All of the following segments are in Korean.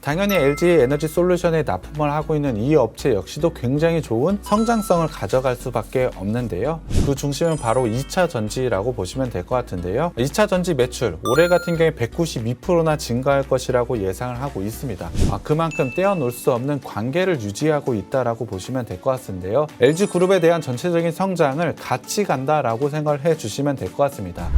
당연히 LG 에너지 솔루션에 납품을 하고 있는 이 업체 역시도 굉장히 좋은 성장성을 가져갈 수밖에 없는데요. 그 중심은 바로 2차 전지라고 보시면 될 것 같은데요. 2차 전지 매출 올해 같은 경우에 192%나 증가할 것이라고 예상을 하고 있습니다. 그만큼 떼어놓을 수 없는 관계를 유지하고 있다라고 보시면 될 것 같은데요. LG그룹에 대한 전체적인 성장을 같이 간다라고 생각을 해주시면 될 것 같습니다.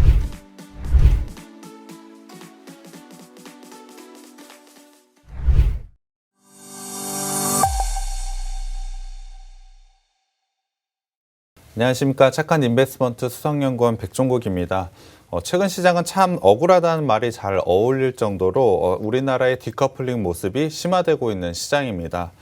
안녕하십니까. 착한 인베스트먼트 수석연구원 백종국입니다. 최근 시장은 참 억울하다는 말이 잘 어울릴 정도로 우리나라의 디커플링 모습이 심화되고 있는 시장입니다.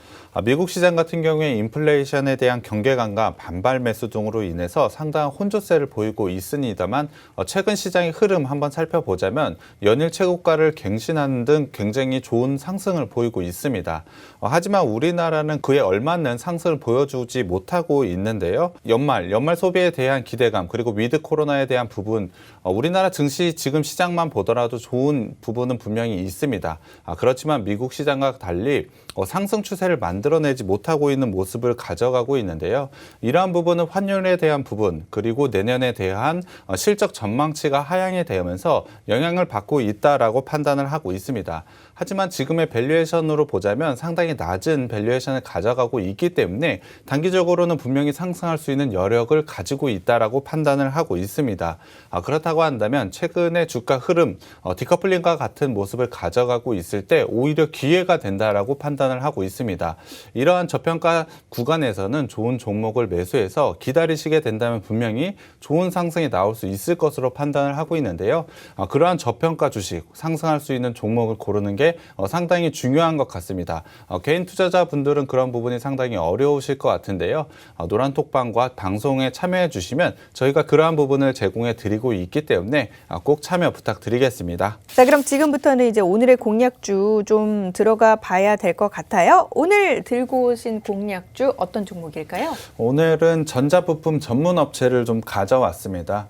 미국 시장 같은 경우에 인플레이션에 대한 경계감과 반발 매수 등으로 인해서 상당한 혼조세를 보이고 있습니다만 최근 시장의 흐름 한번 살펴보자면 연일 최고가를 갱신하는 등 굉장히 좋은 상승을 보이고 있습니다. 하지만 우리나라는 그에 얼맞는 상승을 보여주지 못하고 있는데요. 연말 소비에 대한 기대감 그리고 위드 코로나에 대한 부분 우리나라 증시 지금 시장만 보더라도 좋은 부분은 분명히 있습니다. 그렇지만 미국 시장과 달리 상승 추세를 만들어내지 못하고 있는 모습을 가져가고 있는데요. 이러한 부분은 환율에 대한 부분 그리고 내년에 대한 실적 전망치가 하향이 되면서 영향을 받고 있다라고 판단을 하고 있습니다. 하지만 지금의 밸류에이션으로 보자면 상당히 낮은 밸류에이션을 가져가고 있기 때문에 단기적으로는 분명히 상승할 수 있는 여력을 가지고 있다라고 판단을 하고 있습니다. 그렇다고 한다면 최근의 주가 흐름, 디커플링과 같은 모습을 가져가고 있을 때 오히려 기회가 된다라고 판단을 하고 있습니다. 이러한 저평가 구간에서는 좋은 종목을 매수해서 기다리시게 된다면 분명히 좋은 상승이 나올 수 있을 것으로 판단을 하고 있는데요. 그러한 저평가 주식, 상승할 수 있는 종목을 고르는 게 상당히 중요한 것 같습니다. 개인 투자자분들은 그런 부분이 상당히 어려우실 것 같은데요. 노란톡방과 방송에 참여해 주시면 저희가 그러한 부분을 제공해 드리고 있기 때문에 꼭 참여 부탁드리겠습니다. 자, 그럼 지금부터는 이제 오늘의 공략주 좀 들어가 봐야 될 것 같아요. 오늘 들고 오신 공략주 어떤 종목일까요? 오늘은 전자부품 전문 업체를 좀 가져왔습니다.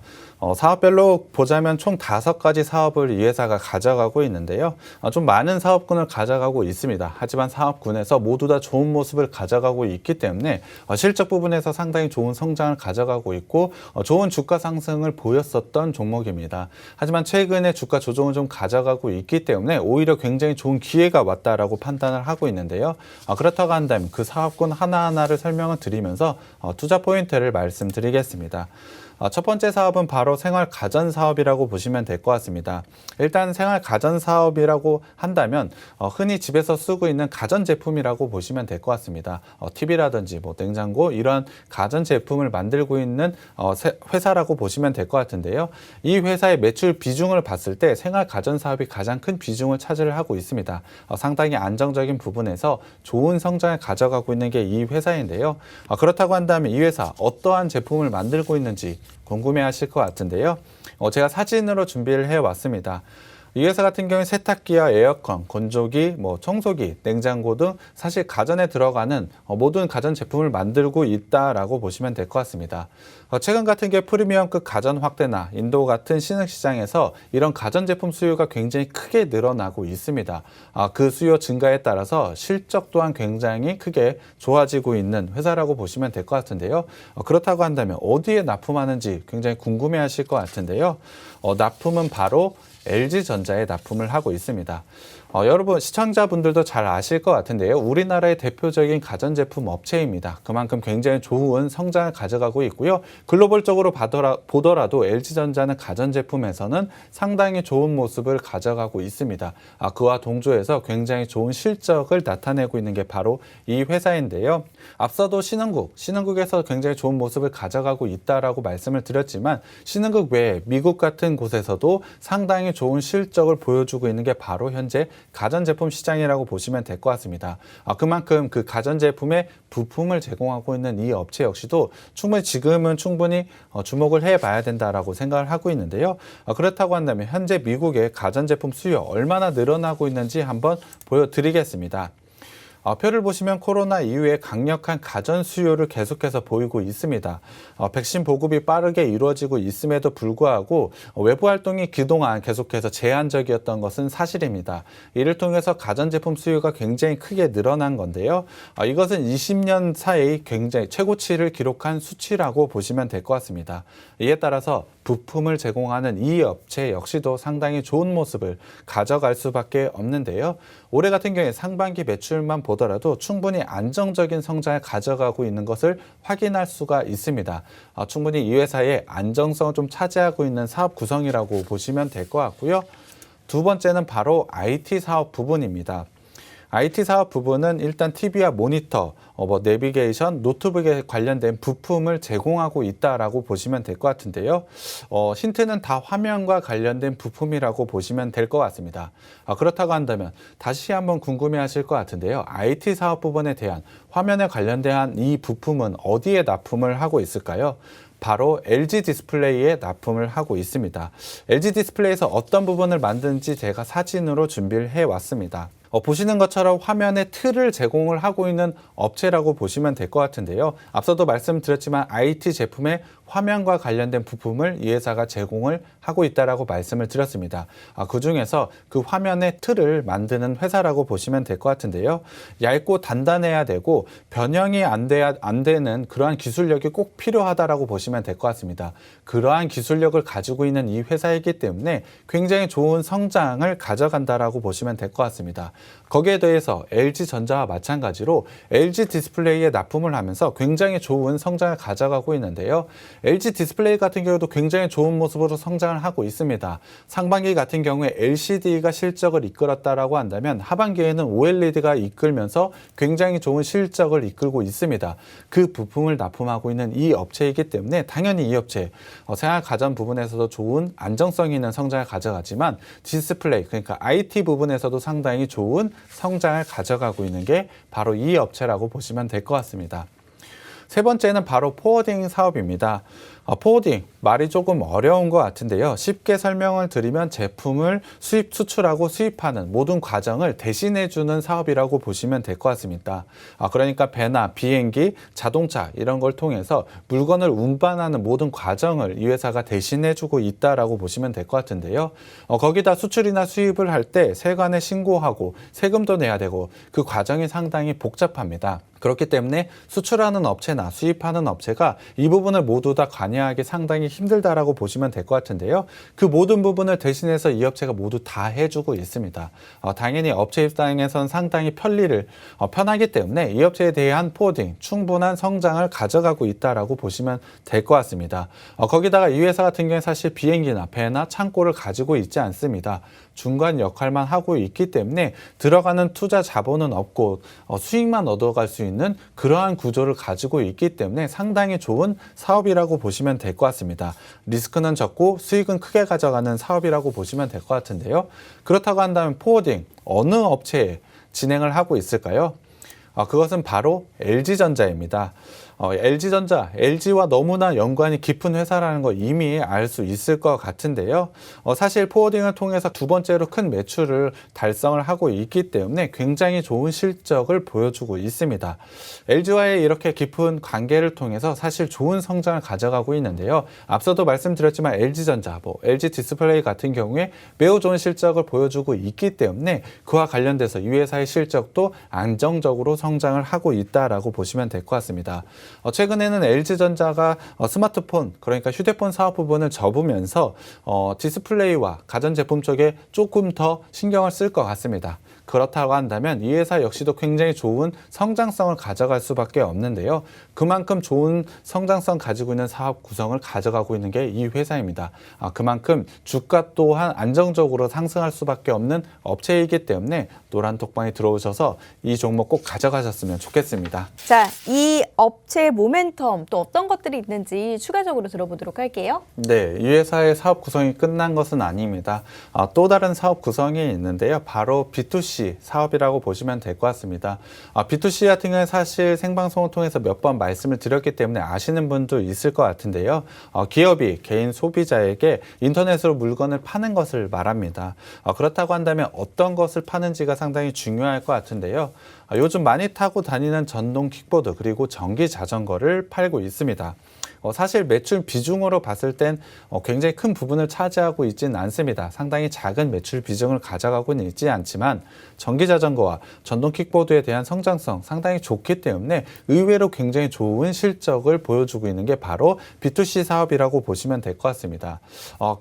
사업별로 보자면 총 5가지 사업을 이 회사가 가져가고 있는데요. 좀 많은 사업군을 가져가고 있습니다. 하지만 사업군에서 모두 다 좋은 모습을 가져가고 있기 때문에 실적 부분에서 상당히 좋은 성장을 가져가고 있고 좋은 주가 상승을 보였었던 종목입니다. 하지만 최근에 주가 조정을 좀 가져가고 있기 때문에 오히려 굉장히 좋은 기회가 왔다라고 판단을 하고 있는데요. 그렇다고 한다면 그 사업군 하나하나를 설명을 드리면서 투자 포인트를 말씀드리겠습니다. 첫 번째 사업은 바로 생활가전사업이라고 보시면 될 것 같습니다. 일단 생활가전사업이라고 한다면 흔히 집에서 쓰고 있는 가전제품이라고 보시면 될 것 같습니다. TV라든지 냉장고 이런 가전제품을 만들고 있는 회사라고 보시면 될 것 같은데요. 이 회사의 매출 비중을 봤을 때 생활가전사업이 가장 큰 비중을 차지를 하고 있습니다. 상당히 안정적인 부분에서 좋은 성장을 가져가고 있는 게 이 회사인데요. 그렇다고 한다면 이 회사 어떠한 제품을 만들고 있는지 궁금해하실 것 같은데요. 제가 사진으로 준비를 해왔습니다. 이 회사 같은 경우에 세탁기와 에어컨, 건조기, 청소기, 냉장고 등 사실 가전에 들어가는 모든 가전 제품을 만들고 있다라고 보시면 될 것 같습니다. 최근 같은 경우에 프리미엄급 가전 확대나 인도 같은 신흥시장에서 이런 가전제품 수요가 굉장히 크게 늘어나고 있습니다. 그 수요 증가에 따라서 실적 또한 굉장히 크게 좋아지고 있는 회사라고 보시면 될 것 같은데요. 그렇다고 한다면 어디에 납품하는지 굉장히 궁금해하실 것 같은데요. 납품은 바로 LG전자에 납품을 하고 있습니다. 여러분 시청자분들도 잘 아실 것 같은데요. 우리나라의 대표적인 가전제품 업체입니다. 그만큼 굉장히 좋은 성장을 가져가고 있고요. 글로벌적으로 보더라도 LG전자는 가전제품에서는 상당히 좋은 모습을 가져가고 있습니다. 그와 동조해서 굉장히 좋은 실적을 나타내고 있는 게 바로 이 회사인데요. 앞서도 신흥국에서 굉장히 좋은 모습을 가져가고 있다라고 말씀을 드렸지만 신흥국 외에 미국 같은 곳에서도 상당히 좋은 실적을 보여주고 있는 게 바로 현재 가전제품 시장이라고 보시면 될 것 같습니다. 그만큼 그 가전제품의 부품을 제공하고 있는 이 업체 역시도 지금은 충분히 주목을 해봐야 된다라고 생각을 하고 있는데요. 그렇다고 한다면 현재 미국의 가전제품 수요 얼마나 늘어나고 있는지 한번 보여드리겠습니다. 표를 보시면 코로나 이후에 강력한 가전 수요를 계속해서 보이고 있습니다. 백신 보급이 빠르게 이루어지고 있음에도 불구하고 외부 활동이 그동안 계속해서 제한적이었던 것은 사실입니다. 이를 통해서 가전제품 수요가 굉장히 크게 늘어난 건데요. 이것은 20년 사이 굉장히 최고치를 기록한 수치라고 보시면 될 것 같습니다. 이에 따라서 부품을 제공하는 이 업체 역시도 상당히 좋은 모습을 가져갈 수밖에 없는데요. 올해 같은 경우에 상반기 매출만 보더라도 충분히 안정적인 성장을 가져가고 있는 것을 확인할 수가 있습니다. 충분히 이 회사의 안정성을 좀 차지하고 있는 사업 구성이라고 보시면 될 것 같고요. 두 번째는 바로 IT 사업 부분입니다. IT 사업 부분은 일단 TV와 모니터, 내비게이션, 노트북에 관련된 부품을 제공하고 있다라고 보시면 될 것 같은데요. 힌트는 다 화면과 관련된 부품이라고 보시면 될 것 같습니다. 그렇다고 한다면 다시 한번 궁금해하실 것 같은데요. IT 사업 부분에 대한 화면에 관련된 이 부품은 어디에 납품을 하고 있을까요? 바로 LG 디스플레이에 납품을 하고 있습니다. LG 디스플레이에서 어떤 부분을 만드는지 제가 사진으로 준비를 해왔습니다. 보시는 것처럼 화면에 틀을 제공을 하고 있는 업체라고 보시면 될 것 같은데요. 앞서도 말씀드렸지만 IT 제품의 화면과 관련된 부품을 이 회사가 제공을 하고 있다라고 말씀을 드렸습니다. 그중에서 그 화면의 틀을 만드는 회사라고 보시면 될 것 같은데요. 얇고 단단해야 되고 변형이 안 되는 그러한 기술력이 꼭 필요하다라고 보시면 될 것 같습니다. 그러한 기술력을 가지고 있는 이 회사이기 때문에 굉장히 좋은 성장을 가져간다라고 보시면 될 것 같습니다. 거기에 대해서 LG전자와 마찬가지로 LG 디스플레이에 납품을 하면서 굉장히 좋은 성장을 가져가고 있는데요. LG 디스플레이 같은 경우도 굉장히 좋은 모습으로 성장을 하고 있습니다. 상반기 같은 경우에 LCD가 실적을 이끌었다라고 한다면 하반기에는 OLED가 이끌면서 굉장히 좋은 실적을 이끌고 있습니다. 그 부품을 납품하고 있는 이 업체이기 때문에 당연히 이 업체 생활 가전 부분에서도 좋은 안정성 있는 성장을 가져가지만 디스플레이 그러니까 IT 부분에서도 상당히 좋은 성장을 가져가고 있는 게 바로 이 업체라고 보시면 될 것 같습니다. 세 번째는 바로 포워딩 사업입니다. 포워딩, 말이 조금 어려운 것 같은데요. 쉽게 설명을 드리면 제품을 수출하고 수입하는 모든 과정을 대신해주는 사업이라고 보시면 될 것 같습니다. 그러니까 배나 비행기, 자동차 이런 걸 통해서 물건을 운반하는 모든 과정을 이 회사가 대신해주고 있다라고 보시면 될 것 같은데요. 거기다 수출이나 수입을 할 때 세관에 신고하고 세금도 내야 되고 그 과정이 상당히 복잡합니다. 그렇기 때문에 수출하는 업체나 수입하는 업체가 이 부분을 모두 다 관여하기 상당히 힘들다라고 보시면 될 것 같은데요. 그 모든 부분을 대신해서 이 업체가 모두 다 해주고 있습니다. 당연히 업체 입장에선 상당히 편하기 때문에 이 업체에 대한 포워딩, 충분한 성장을 가져가고 있다라고 보시면 될 것 같습니다. 거기다가 이 회사 같은 경우에 사실 비행기나 배나 창고를 가지고 있지 않습니다. 중간 역할만 하고 있기 때문에 들어가는 투자 자본은 없고 수익만 얻어갈 수 있는 그러한 구조를 가지고 있기 때문에 상당히 좋은 사업이라고 보시면 될 것 같습니다. 리스크는 적고 수익은 크게 가져가는 사업이라고 보시면 될 것 같은데요. 그렇다고 한다면 포워딩 어느 업체에 진행을 하고 있을까요? 그것은 바로 LG전자입니다. LG전자, LG와 너무나 연관이 깊은 회사라는 거 이미 알 수 있을 것 같은데요. 사실 포워딩을 통해서 두 번째로 큰 매출을 달성을 하고 있기 때문에 굉장히 좋은 실적을 보여주고 있습니다. LG와의 이렇게 깊은 관계를 통해서 사실 좋은 성장을 가져가고 있는데요. 앞서도 말씀드렸지만 LG전자, LG 디스플레이 같은 경우에 매우 좋은 실적을 보여주고 있기 때문에 그와 관련돼서 이 회사의 실적도 안정적으로 성장을 하고 있다라고 보시면 될 것 같습니다. 최근에는 LG전자가 스마트폰, 그러니까 휴대폰 사업 부분을 접으면서 디스플레이와 가전제품 쪽에 조금 더 신경을 쓸 것 같습니다. 그렇다고 한다면 이 회사 역시도 굉장히 좋은 성장성을 가져갈 수밖에 없는데요. 그만큼 좋은 성장성 가지고 있는 사업 구성을 가져가고 있는 게 이 회사입니다. 그만큼 주가 또한 안정적으로 상승할 수밖에 없는 업체이기 때문에 노란톡방에 들어오셔서 이 종목 꼭 가져가셨으면 좋겠습니다. 자, 이 업체 업체의 모멘텀 또 어떤 것들이 있는지 추가적으로 들어보도록 할게요. 네, 이 회사의 사업 구성이 끝난 것은 아닙니다. 또 다른 사업 구성이 있는데요. 바로 B2C 사업이라고 보시면 될 것 같습니다. B2C 같은 경우는 사실 생방송을 통해서 몇 번 말씀을 드렸기 때문에 아시는 분도 있을 것 같은데요. 기업이 개인 소비자에게 인터넷으로 물건을 파는 것을 말합니다. 그렇다고 한다면 어떤 것을 파는지가 상당히 중요할 것 같은데요. 요즘 많이 타고 다니는 전동 킥보드 그리고 전기 자전거를 팔고 있습니다. 사실 매출 비중으로 봤을 땐 굉장히 큰 부분을 차지하고 있지는 않습니다. 상당히 작은 매출 비중을 가져가고는 있지 않지만 전기자전거와 전동 킥보드에 대한 성장성 상당히 좋기 때문에 의외로 굉장히 좋은 실적을 보여주고 있는 게 바로 B2C 사업이라고 보시면 될 것 같습니다.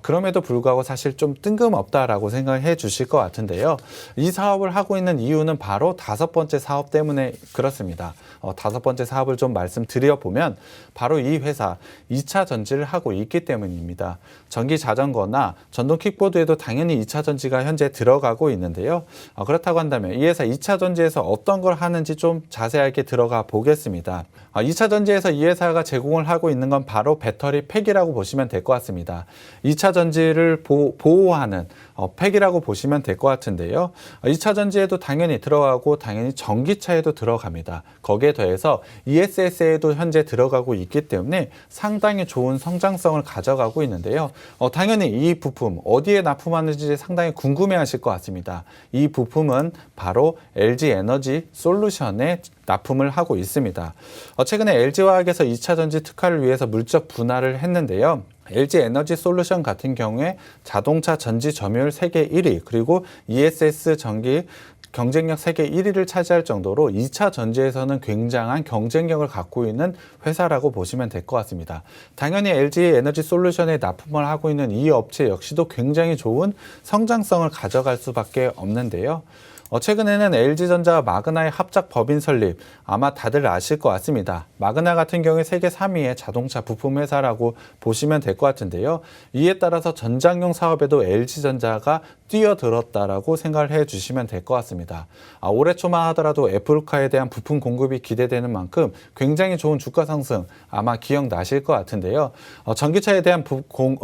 그럼에도 불구하고 사실 좀 뜬금없다라고 생각해 주실 것 같은데요. 이 사업을 하고 있는 이유는 바로 5번째 사업 때문에 그렇습니다. 5번째 사업을 좀 말씀드려보면 바로 이 회사 2차 전지를 하고 있기 때문입니다. 전기 자전거나 전동 킥보드에도 당연히 2차 전지가 현재 들어가고 있는데요. 그렇다고 한다면 이 회사 2차 전지에서 어떤 걸 하는지 좀 자세하게 들어가 보겠습니다. 2차 전지에서 이 회사가 제공을 하고 있는 건 바로 배터리 팩이라고 보시면 될 것 같습니다. 2차 전지를 보호하는 팩이라고 보시면 될 것 같은데요. 2차 전지에도 당연히 들어가고 당연히 전기차에도 들어갑니다. 거기에 더해서 ESS에도 현재 들어가고 있기 때문에 상당히 좋은 성장성을 가져가고 있는데요. 당연히 이 부품 어디에 납품하는지 상당히 궁금해하실 것 같습니다. 이 부품은 바로 LG 에너지 솔루션에 납품을 하고 있습니다. 최근에 LG화학에서 2차 전지 특화를 위해서 물적 분할을 했는데요. LG 에너지 솔루션 같은 경우에 자동차 전지 점유율 세계 1위 그리고 ESS 전기 경쟁력 세계 1위를 차지할 정도로 2차 전지에서는 굉장한 경쟁력을 갖고 있는 회사라고 보시면 될 것 같습니다. 당연히 LG 에너지 솔루션에 납품을 하고 있는 이 업체 역시도 굉장히 좋은 성장성을 가져갈 수밖에 없는데요. 최근에는 LG전자와 마그나의 합작 법인 설립, 아마 다들 아실 것 같습니다. 마그나 같은 경우에 세계 3위의 자동차 부품 회사라고 보시면 될 것 같은데요. 이에 따라서 전장용 사업에도 LG전자가 뛰어들었다라고 생각을 해주시면 될 것 같습니다. 올해 초만 하더라도 애플카에 대한 부품 공급이 기대되는 만큼 굉장히 좋은 주가 상승 아마 기억나실 것 같은데요. 전기차에 대한 부품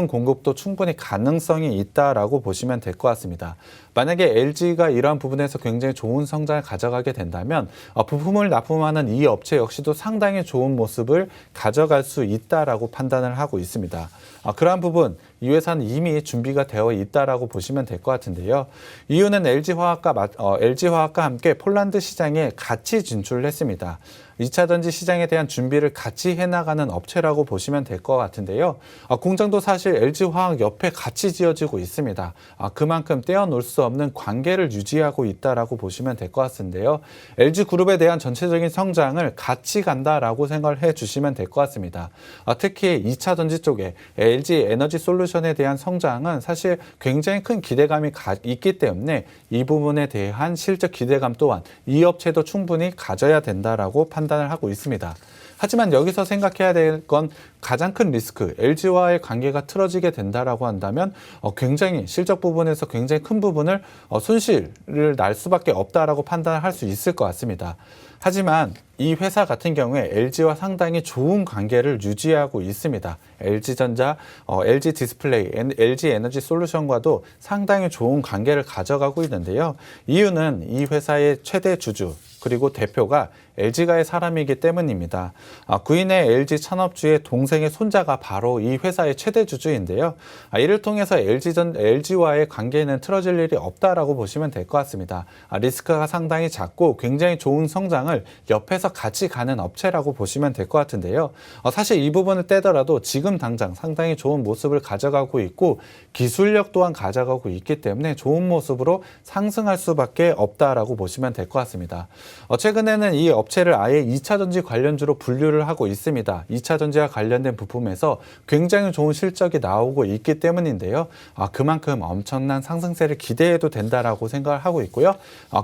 공급도 충분히 가능성이 있다라고 보시면 될 것 같습니다. 만약에 LG가 이러한 부분에서 굉장히 좋은 성장을 가져가게 된다면 부품을 납품하는 이 업체 역시도 상당히 좋은 모습을 가져갈 수 있다라고 판단을 하고 있습니다. 그러한 부분 이 회사는 이미 준비가 되어 있다라고 보시면 될 것 같은데요. 이유는 LG화학과 함께 폴란드 시장에 같이 진출을 했습니다. 2차 전지 시장에 대한 준비를 같이 해나가는 업체라고 보시면 될 것 같은데요. 공장도 사실 LG화학 옆에 같이 지어지고 있습니다. 그만큼 떼어놓을 수 없는 관계를 유지하고 있다라고 보시면 될 것 같은데요. LG그룹에 대한 전체적인 성장을 같이 간다라고 생각을 해주시면 될 것 같습니다. 특히 2차 전지 쪽에 LG 에너지 솔루션에 대한 성장은 사실 굉장히 큰 기대감이 있기 때문에 이 부분에 대한 실적 기대감 또한 이 업체도 충분히 가져야 된다라고 판단을 하고 있습니다. 하지만 여기서 생각해야 될 건 가장 큰 리스크, LG와의 관계가 틀어지게 된다라고 한다면 굉장히 실적 부분에서 굉장히 큰 부분을 손실을 날 수밖에 없다라고 판단을 할 수 있을 것 같습니다. 하지만 이 회사 같은 경우에 LG와 상당히 좋은 관계를 유지하고 있습니다. LG전자, LG 디스플레이, LG 에너지 솔루션과도 상당히 좋은 관계를 가져가고 있는데요. 이유는 이 회사의 최대 주주 그리고 대표가 LG가의 사람이기 때문입니다. 구인의 LG 창업주의 동생의 손자가 바로 이 회사의 최대 주주인데요. 이를 통해서 LG와의 관계는 틀어질 일이 없다라고 보시면 될 것 같습니다. 리스크가 상당히 작고 굉장히 좋은 성장을 옆에서 같이 가는 업체라고 보시면 될 것 같은데요. 사실 이 부분을 떼더라도 지금 당장 상당히 좋은 모습을 가져가고 있고 기술력 또한 가져가고 있기 때문에 좋은 모습으로 상승할 수밖에 없다라고 보시면 될 것 같습니다. 최근에는 이 업체를 아예 2차 전지 관련주로 분류를 하고 있습니다. 2차 전지와 관련된 부품에서 굉장히 좋은 실적이 나오고 있기 때문인데요. 그만큼 엄청난 상승세를 기대해도 된다라고 생각을 하고 있고요.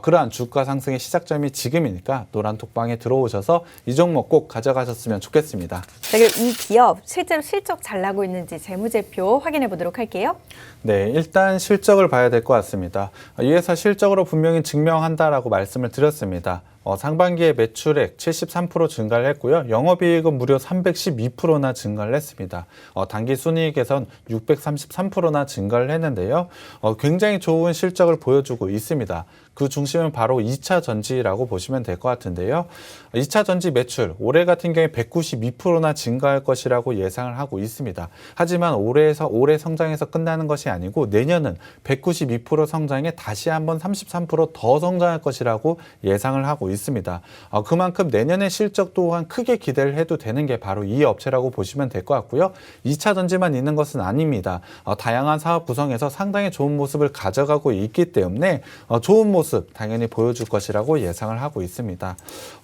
그러한 주가 상승의 시작점이 지금이니까 노란톡방에 들어오셔서 이 종목 꼭 가져가셨으면 좋겠습니다. 네, 그럼 이 기업 실제로 실적 잘 나고 있는지 재무제표 확인해 보도록 할게요. 네, 일단 실적을 봐야 될 것 같습니다. 이 회사 실적으로 분명히 증명한다라고 말씀을 드렸습니다. 상반기에 매출액 73% 증가를 했고요. 영업이익은 무려 312%나 증가를 했습니다. 단기 순이익에선 633%나 증가를 했는데요. 굉장히 좋은 실적을 보여주고 있습니다. 그 중심은 바로 2차 전지라고 보시면 될 것 같은데요. 2차 전지 매출 올해 같은 경우에 192%나 증가할 것이라고 예상을 하고 있습니다. 하지만 올해 성장해서 끝나는 것이 아니고 내년은 192% 성장에 다시 한번 33%더 성장할 것이라고 예상을 하고 있습니다. 그만큼 내년의 실적 또한 크게 기대를 해도 되는 게 바로 이 업체라고 보시면 될 것 같고요. 2차 전지만 있는 것은 아닙니다. 다양한 사업 구성에서 상당히 좋은 모습을 가져가고 있기 때문에 좋은 모습 당연히 보여줄 것이라고 예상을 하고 있습니다.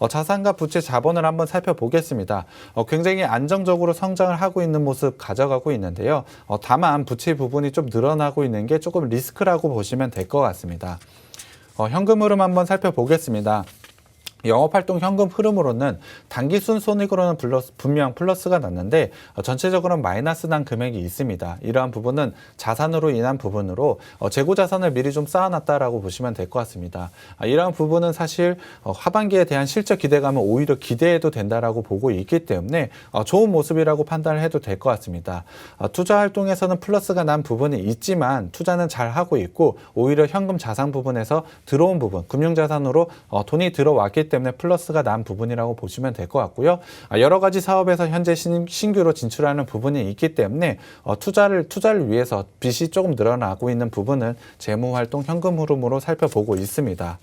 자산과 부채 자본을 한번 살펴보겠습니다. 굉장히 안정적으로 성장을 하고 있는 모습 가져가고 있는데요. 다만 부채 부분이 좀 늘어나고 있는 게 조금 리스크라고 보시면 될 것 같습니다. 현금 흐름 한번 살펴보겠습니다. 영업활동 현금 흐름으로는 단기 순손익으로는 분명 플러스가 났는데 전체적으로는 마이너스 난 금액이 있습니다. 이러한 부분은 자산으로 인한 부분으로 재고자산을 미리 좀 쌓아놨다라고 보시면 될 것 같습니다. 이러한 부분은 사실 하반기에 대한 실적 기대감은 오히려 기대해도 된다라고 보고 있기 때문에 좋은 모습이라고 판단을 해도 될 것 같습니다. 투자 활동에서는 플러스가 난 부분이 있지만 투자는 잘 하고 있고 오히려 현금 자산 부분에서 들어온 부분, 금융자산으로 돈이 들어왔기 때문에 플러스가 난 부분이라고 보시면 될 것 같고요. 여러 가지 사업에서 현재 신규로 진출하는 부분이 있기 때문에 투자를 위해서 빚이 조금 늘어나고 있는 부분은 재무활동 현금 흐름으로 살펴보고 있습니다.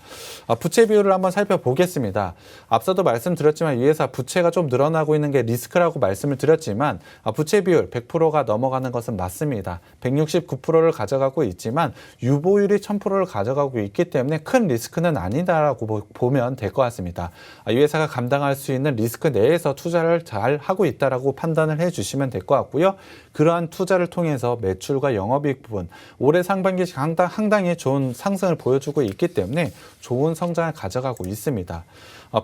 부채 비율을 한번 살펴보겠습니다. 앞서도 말씀드렸지만 이 회사 부채가 좀 늘어나고 있는 게 리스크라고 말씀을 드렸지만 부채 비율 100%가 넘어가는 것은 맞습니다. 169%를 가져가고 있지만 유보율이 1000%를 가져가고 있기 때문에 큰 리스크는 아니다라고 보면 될 것 같습니다. 이 회사가 감당할 수 있는 리스크 내에서 투자를 잘 하고 있다라고 판단을 해주시면 될 것 같고요. 그러한 투자를 통해서 매출과 영업이익 부분 올해 상반기 상당히 좋은 상승을 보여주고 있기 때문에 좋은 성장을 가져가고 있습니다.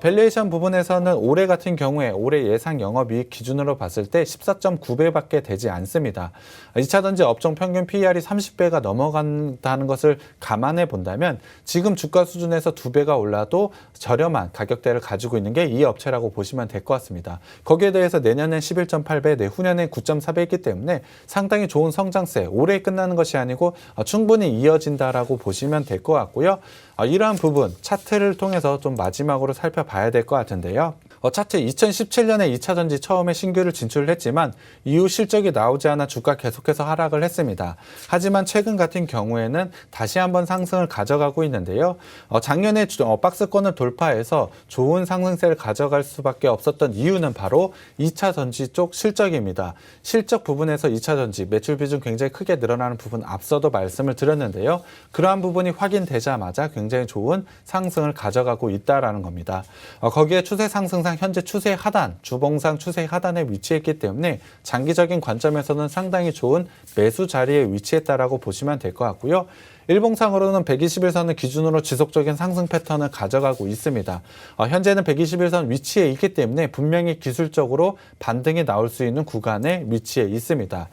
밸류에이션 부분에서는 올해 같은 경우에 올해 예상 영업이익 기준으로 봤을 때 14.9배밖에 되지 않습니다. 2차전지 업종 평균 PER이 30배가 넘어간다는 것을 감안해 본다면 지금 주가 수준에서 2배가 올라도 저렴한 가격대를 가지고 있는 게 이 업체라고 보시면 될 것 같습니다. 거기에 대해서 내년엔 11.8배, 내후년엔 9.4배이기 때문에 상당히 좋은 성장세, 올해 끝나는 것이 아니고 충분히 이어진다라고 보시면 될 것 같고요. 이러한 부분 차트를 통해서 좀 마지막으로 살펴봐야 될 것 같은데요. 차트 2017년에 2차전지 처음에 신규를 진출했지만 이후 실적이 나오지 않아 주가 계속해서 하락을 했습니다. 하지만 최근 같은 경우에는 다시 한번 상승을 가져가고 있는데요. 작년에 박스권을 돌파해서 좋은 상승세를 가져갈 수밖에 없었던 이유는 바로 2차전지 쪽 실적입니다. 실적 부분에서 2차전지 매출 비중 굉장히 크게 늘어나는 부분 앞서도 말씀을 드렸는데요. 그러한 부분이 확인되자마자 굉장히 좋은 상승을 가져가고 있다라는 겁니다. 거기에 추세 상승상 현재 추세 하단, 주봉상 추세 하단에 위치했기 때문에 장기적인 관점에서는 상당히 좋은 매수 자리에 위치했다라고 보시면 될 것 같고요. 일봉상으로는 121선을 기준으로 지속적인 상승 패턴을 가져가고 있습니다. 현재는 121선 위치에 있기 때문에 분명히 기술적으로 반등이 나올 수 있는 구간에 위치해 있습니다.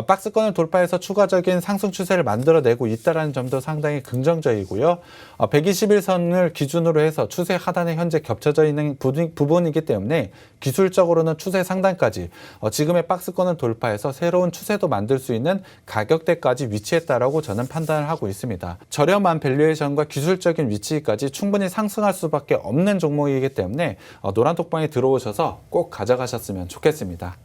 박스권을 돌파해서 추가적인 상승 추세를 만들어내고 있다는 점도 상당히 긍정적이고요. 121선을 기준으로 해서 추세 하단에 현재 겹쳐져 있는 부분이기 때문에 기술적으로는 추세 상단까지 지금의 박스권을 돌파해서 새로운 추세도 만들 수 있는 가격대까지 위치했다라고 저는 판단을 하고 있습니다. 저렴한 밸류에이션과 기술적인 위치까지 충분히 상승할 수밖에 없는 종목이기 때문에 노란톡방에 들어오셔서 꼭 가져가셨으면 좋겠습니다.